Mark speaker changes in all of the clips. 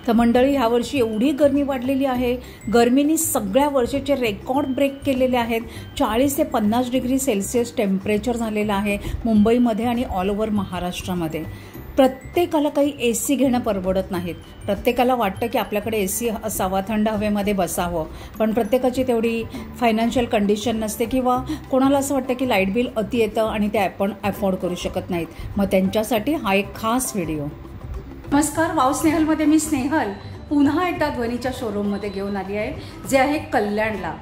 Speaker 1: तर मंडळी ह्यावर्षी एवढी गरमी वाढलेली आहे, गरमीने सगळ्या वर्षाचे रेकॉर्ड ब्रेक केलेले आहेत. 40 ते 50 डिग्री सेल्सिअस टेम्परेचर झालेलं आहे मुंबईमध्ये आणि ऑल ओव्हर महाराष्ट्रामध्ये. प्रत्येकाला काही AC घेणं परवडत नाहीत. प्रत्येकाला वाटतं की आपल्याकडे AC असावा, थंड हवेमध्ये बसावं, पण प्रत्येकाची तेवढी फायनान्शियल कंडिशन नसते किंवा कोणाला असं वाटतं की लाईट बिल अति येतं आणि ते आपण अफोर्ड करू शकत नाहीत. मग त्यांच्यासाठी हा एक खास व्हिडिओ. नमस्कार, वाव स्नेहलमध्ये मी स्नेहल पुन्हा एकदा ध्वनीच्या शोरूममध्ये घेऊन आली आहे, जे आहे कल्याणला.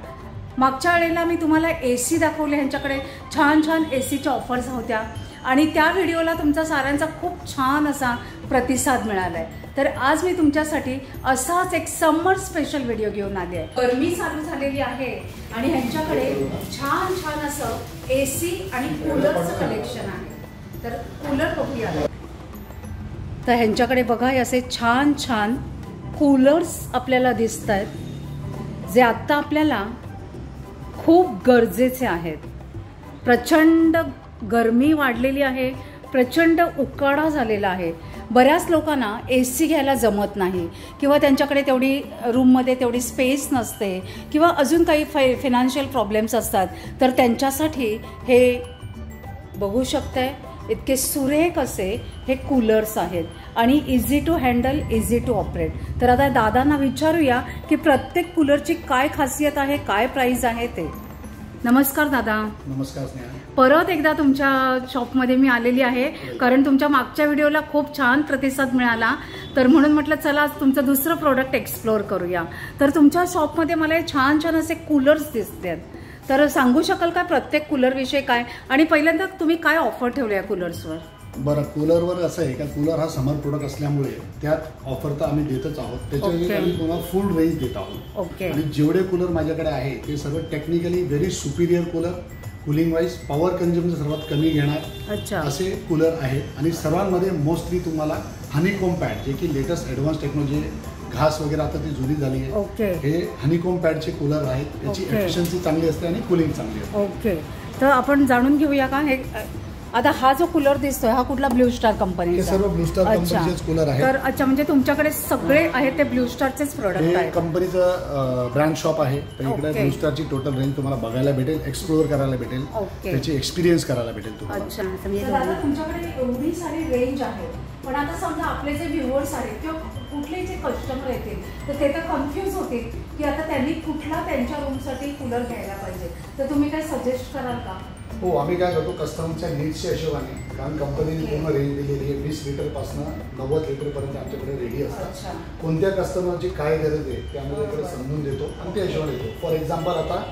Speaker 1: मागच्या वेळेला मी तुम्हाला AC दाखवले, ह्यांच्याकडे छान छान ACच्या ऑफर्स होत्या आणि त्या व्हिडिओला तुमचा साऱ्यांचा खूप छान असा प्रतिसाद मिळाला आहे. तर आज मी तुमच्यासाठी असाच एक समर स्पेशल व्हिडिओ घेऊन आली आहे. गरमी चालू झालेली आहे आणि ह्यांच्याकडे छान छान असं AC आणि कूलरचं कलेक्शन आहे. तर कूलर बघूया. तर ह्यांच्याकडे बघा असे छान छान कूलर्स आपल्याला दिसत आहेत, जे आत्ता आपल्याला खूप गरजेचे आहेत. प्रचंड गरमी वाढलेली आहे, प्रचंड उकाडा झालेला आहे. बऱ्याच लोकांना AC घ्यायला जमत नाही किंवा त्यांच्याकडे तेवढी रूममध्ये तेवढी स्पेस नसते किंवा अजून काही फायनान्शियल प्रॉब्लेम्स असतात. तर त्यांच्यासाठी हे बघू शकताय, इतके सुरेख असे हे कूलर्स आहेत आणि easy to handle, easy to operate. तर आता दादांना विचारूया की प्रत्येक कूलरची काय खासियत आहे, काय प्राइस आहे ते. नमस्कार दादा.
Speaker 2: नमस्कार स्नेहा.
Speaker 1: परत एकदा तुमच्या शॉपमध्ये मी आलेली आहे, कारण तुमच्या मागच्या व्हिडिओला खूप छान प्रतिसाद मिळाला. तर म्हणून म्हटलं चला आज तुमचं दुसरं प्रोडक्ट एक्सप्लोअर करूया. तर तुमच्या शॉपमध्ये मला छान छान असे कूलर्स दिसतात. तर सांगू शकाल का प्रत्येक कूलरविषयी काय, आणि पहिल्यांदा तुम्ही काय ऑफर ठेवले या कूलर्सवर?
Speaker 2: बरं, कूलरवर असं आहे का, कूलर हा समर प्रोडक्ट असल्यामुळे त्यात ऑफर तर आम्ही देतच आहोत. त्याच्यामध्ये आम्ही तुम्हाला फुल रेंज देत आहोत. आणि जेवढे कूलर माझ्याकडे आहे ते सगळं technically very Superior cooler, cooling wise power consumption सर्वात कमी घेणार असे कूलर आहेत. आणि सर्वांमध्ये मोस्टली तुम्हाला हनीकोम पॅड, जे की लेटेस्ट ॲडव्हान्स टेक्नॉलॉजी, घास वगैरे आता ती जुनी झाली आहे, हे हनीकोम पॅडचे कूलर आहेत. याची एफिशियन्सी चांगली असते आणि कूलिंग चांगली असते.
Speaker 1: ओके, तर आपण जाणून घेऊया का हे. आता हा जो कूलर दिसतोय हा कुठला ब्लू स्टार कंपनीचा?
Speaker 2: हे सर्व ब्लू स्टार कंपनीचेच कूलर आहेत.
Speaker 1: तर अच्छा, म्हणजे तुमच्याकडे सगळे आहेत ते ब्लू स्टारचेच प्रोडक्ट आहेत.
Speaker 2: कंपनीचं ब्रँड शॉप आहे. तर इकडे ब्लू स्टारची टोटल रेंज तुम्हाला बघायला भेटेल, एक्सप्लोअर करायला भेटेल, त्याची एक्सपिरियन्स करायला भेटेल तुम्हाला.
Speaker 1: अच्छा, दादा तुमच्याकडे एवढी सारी रेंज आहे, पण आता समजा आपले जे व्ह्युअर्स आहेत किंवा कुठले जे कस्टमर येतील तर ते तर कन्फ्यूज होतील की आता त्यांनी कुठला त्यांच्या रूमसाठी कूलर घ्यायला पाहिजे. तर तुम्ही काय सजेस्ट कराल का?
Speaker 2: हो, आम्ही काय करतो कस्टमरच्या नीड्सच्या हिशोबाने, कारण कंपनीने पूर्ण रेंज दिलेली आहे. 20 लिटरपासून 90 लिटरपर्यंत आमच्याकडे रेडी असतात. कोणत्या कस्टमरची काय गरज आहे ते आम्ही त्याकडे समजून देतो आणि त्या हिशोबाने देतो. फॉर एक्झाम्पल, आता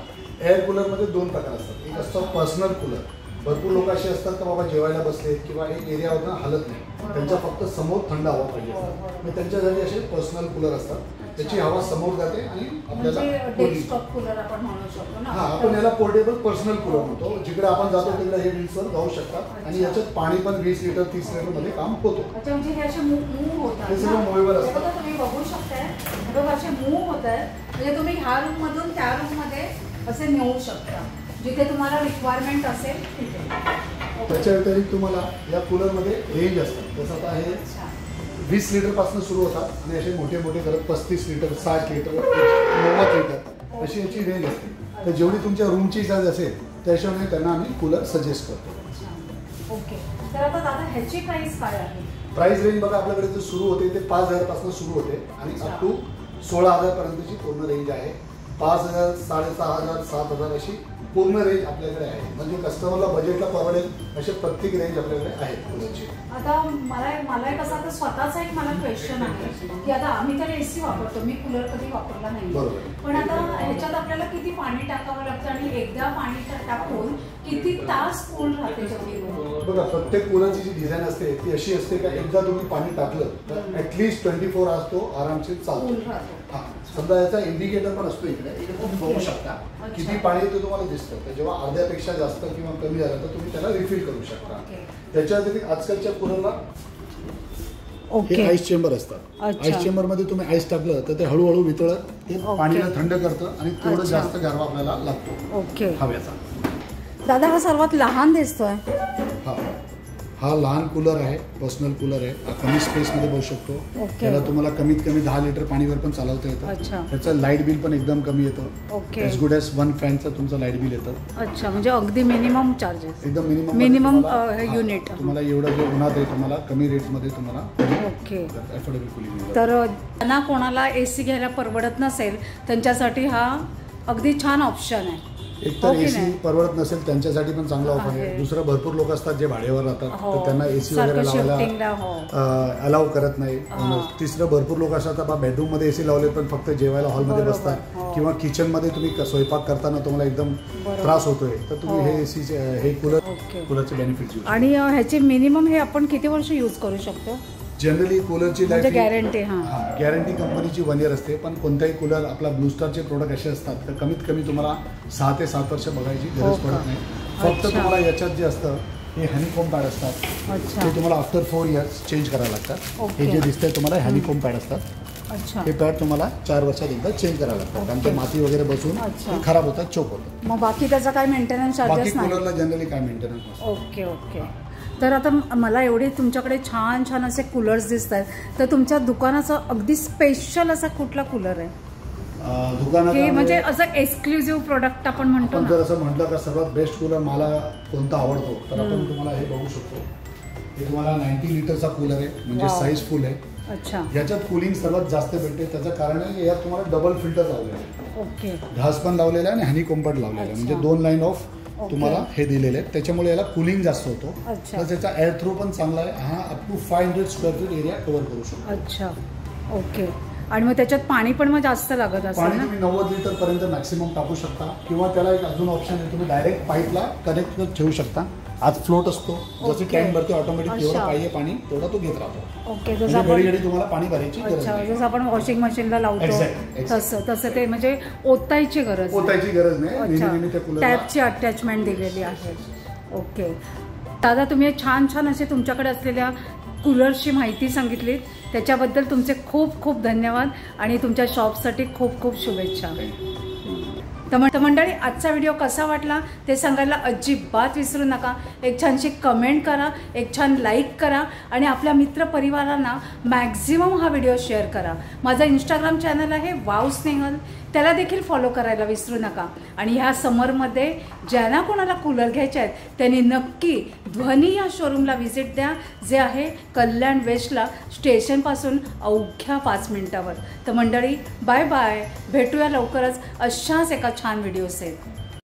Speaker 2: एअर कूलरमध्ये 2 प्रकार असतात. एक असतो पर्सनल कूलर. भरपूर लोक असे असतात की बाबा जेवायला बसलेत किंवा एक एरियावरनं हलत नाही, त्यांच्या फक्त समोर थंड हवा पाहिजे असतात. मग त्यांच्यासाठी असे पर्सनल कूलर असतात, त्याची हवा समोर जाते आणि आपल्याला
Speaker 1: डेस्कटॉप कूलर आपण म्हणू शकतो ना.
Speaker 2: हा, आपण याला पोर्टेबल पर्सनल कूलर म्हणतो. जिकडे आपण जातो तिकडे हे व्हील्सवर जाऊ शकतात आणि याच्यात पाणी पण 20 लिटर 30 लिटर मध्ये काम होतो.
Speaker 1: म्हणजे हे असे मूव्ह होतात,
Speaker 2: हे सगळं मूव्हेबल असतात.
Speaker 1: तुम्ही बघू शकताय, बघा असे मूव्ह होत आहे. म्हणजे तुम्ही ह्या रूम मधून त्या रूम मध्ये असे नेऊ शकता जिथे तुम्हाला रिक्वायरमेंट असेल तिथे.
Speaker 2: त्याच्या व्यतिरिक्त तुम्हाला या कूलरमध्ये रेंज असतात. जसं आता हे 20 लिटरपासून सुरू होतात आणि असे मोठे मोठे करत 35 लिटर 60 लिटर 90 लिटर अशी याची रेंज असते. तर जेवढी तुमच्या रूमची साईज असेल त्या हिशोबाने त्यांना आम्ही कूलर सजेस्ट करतो.
Speaker 1: ओके, तर आता दादा ह्याची प्राइस काय आहे?
Speaker 2: प्राइस रेंज बघा, आपल्याकडे जे सुरू होते ते 5,000 पासून सुरू होते आणि अप टू 16,000 पर्यंतची पूर्ण रेंज आहे. 5,000 6,500 7,000 अशी पूर्ण रेंज आपल्याकडे आहे. म्हणजे कस्टमरला बजेटला परवडेल असे प्रत्येक रेंज आपल्याकडे आहे कूलरची.
Speaker 1: आता मला एक असं आता स्वतःचा एक मला क्वेश्चन आहे की आता आम्ही तर AC वापरतो, मी कूलर कधी वापरला नाही, पण आता ह्याच्यात आपल्याला किती पाणी टाकावं लागतं आणि एकदा पाणी टाकून किती तास कूल राहते तेवढी?
Speaker 2: बघा, प्रत्येक कूलरची जी डिझाईन असते ती अशी असते का एकदा तुम्ही पाणी टाकलं तर ऍटलीस्ट 24 आवर्स तो आरामशीर चालतो. हा, समजा याचा इंडिकेटर पण असतो इकडे तुम्ही बघू शकता किती पाणी येतं तुम्हाला दिसतं. तर जेव्हा अर्ध्यापेक्षा जास्त किंवा कमी झालं तर तुम्ही त्याला रिफिल करू शकता. त्याच्या व्यतिरिक्त आजकालच्या कूलरला हे आईस चेंबर असतात. आईस चेंबर मध्ये तुम्ही आईस टाकलं तर ते हळूहळू वितळत ते पाणीला थंड करतं आणि थोडं जास्त गारवा आपल्याला लागतो हव्याचा.
Speaker 1: दादा हा सर्वात लहान दिसतोय.
Speaker 2: हा लहान कूलर आहे, पर्सनल कूलर आहे. हा कमी स्पेसमध्ये बसू शकतो. त्याला तुम्हाला कमीत कमी 10 लिटर पाणीवर पण चालवता येतं. त्याचं लाईट बिल पण एकदम कमी येतं. एज गुड एज 1 फॅनचं तुमचं लाईट बिल येतं.
Speaker 1: अच्छा, म्हणजे अगदी मिनिमम चार्जेस,
Speaker 2: एकदम
Speaker 1: मिनिमम युनिट
Speaker 2: तुम्हाला एवढं जे उन्हात आहे तुम्हाला कमी रेटमध्ये तुम्हाला अफोर्डेबल कूलिंग.
Speaker 1: तर ज्यांना कोणाला AC घ्यायला परवडत नसेल त्यांच्यासाठी हा अगदी छान ऑप्शन आहे.
Speaker 2: एक तर AC परवडत नसेल त्यांच्यासाठी पण चांगला ऑफर आहे. दुसरं भरपूर लोक असतात जे भाड्यावर राहतात, तर त्यांना AC वगैरे लावायला अलाव करत नाही. तिसरं भरपूर लोक असतात बाबा बेडरूम मध्ये AC लावले पण फक्त जेवायला हॉलमध्ये बसतात किंवा किचन मध्ये तुम्ही स्वयंपाक करताना तुम्हाला एकदम त्रास होतोय, तर तुम्ही हे AC हे कूलरचे बेनिफिट यूज.
Speaker 1: आणि ह्याचे मिनिमम हे आपण किती वर्ष यूज करू शकतो?
Speaker 2: जनरली कूलरची लाईफ
Speaker 1: गॅरंटी
Speaker 2: कंपनीची 1 year असते, पण कोणताही कूलर आपला ब्लू स्टारचे प्रोडक्ट असे असतात तर कमीत कमी तुम्हाला 6 ते 7 वर्ष बघायची गरज पडत नाही. फक्त तुम्हाला याच्यात जे असतं हे हनीकोम पॅड असतात, ते तुम्हाला आफ्टर 4 years चेंज करायला लागतात. हे जे दिसतंय तुम्हाला हनीकोम पॅड असतात. हे पॅड तुम्हाला 4 वर्षात एकदा चेंज करायला लागतात, कारण ते माती वगैरे बसून खराब होतात, चोक होतात.
Speaker 1: मग बाकी त्याचा काय मेंटेनन्स चार्जेस नाही?
Speaker 2: कूलरला जनरली काय मेंटेनन्स नसतं.
Speaker 1: ओके. तर आता मला एवढे तुमच्याकडे छान छान असे कूलर्स दिसत आहेत, तर तुमच्या दुकानाचा अगदी स्पेशल असा कुठला कूलर आहे
Speaker 2: दुकानात?
Speaker 1: म्हणजे असं एक्सक्लुझिव्ह प्रोडक्ट आपण म्हणतो ना.
Speaker 2: जर असं म्हटलं का सर्वात बेस्ट कूलर मला कोणता आवडतो, तर आपण तुम्हाला हे बघू शकतो. हे तुम्हाला 90 लिटरचा कूलर आहे, म्हणजे साईज फुल आहे.
Speaker 1: अच्छा.
Speaker 2: याच्यात कूलिंग सर्वात जास्त भेटते. त्याचं कारण आहे यात तुम्हाला डबल फिल्टर लावलेलं आहे.
Speaker 1: ओके.
Speaker 2: घास पण लावलेला आहे आणि हनीकोम पण लावलेला आहे, म्हणजे 2 लाईन ऑफ तुम्हाला हे दिलेले आहेत. त्याच्यामुळे याला कूलिंग जास्त होतो. तर त्याचा एअर थ्रो पण चांगला आहे. हा up to 500 square feet area cover करू शकतो.
Speaker 1: अच्छा. ओके. आणि मग त्याच्यात पाणी पण मग जास्त लागत असेल
Speaker 2: पाणी तुम्ही 90 लिटर पर्यंत मॅक्सिमम टाकू शकता, किंवा त्याला एक अजून ऑप्शन आहे, तुम्ही डायरेक्ट पाईपला कनेक्ट ठेवू शकता. आज फ्लोट असतो, जशी टँक भरते ऑटोमॅटिक जेवढं पाहिजे पाणी तेवढा तो घेत राहतो.
Speaker 1: ओके.
Speaker 2: घडी तुम्हाला पाणी भरायची गरज नाही.
Speaker 1: जसं आपण वॉशिंग मशीनला लावतो तसं ते म्हणजे ओतायची गरज
Speaker 2: नाही.
Speaker 1: टॅपची अटॅचमेंट दिलेली आहे. ओके. दादा, तुम्ही छान छान असे तुमच्याकडे असलेल्या कूलरची माहिती सांगितली, त्याच्याबद्दल तुमचे खूप खूप धन्यवाद आणि तुमच्या शॉपसाठी खूप खूप शुभेच्छा. तर मंडळी, आजचा व्हिडिओ कसा वाटला ते सांगायला अजिबात विसरू नका. एक छानशी कमेंट करा, एक छान लाईक करा आणि आपल्या मित्रपरिवारांना मॅक्झिमम हा व्हिडिओ शेअर करा. माझा इंस्टाग्राम चॅनल आहे वाव स्नेहल, त्याला देखील फॉलो करायला विसरू नका. आणि ह्या समरमध्ये ज्यांना कोणाला कूलर घ्यायचे आहेत त्यांनी नक्की ध्वनी या शोरूमला व्हिजिट द्या, जे आहे कल्याण वेस्टला स्टेशनपासून अवघ्या 5 मिनिटावर. तर मंडळी, बाय बाय. भेटूया लवकरच अशाच एका छान व्हिडिओ से.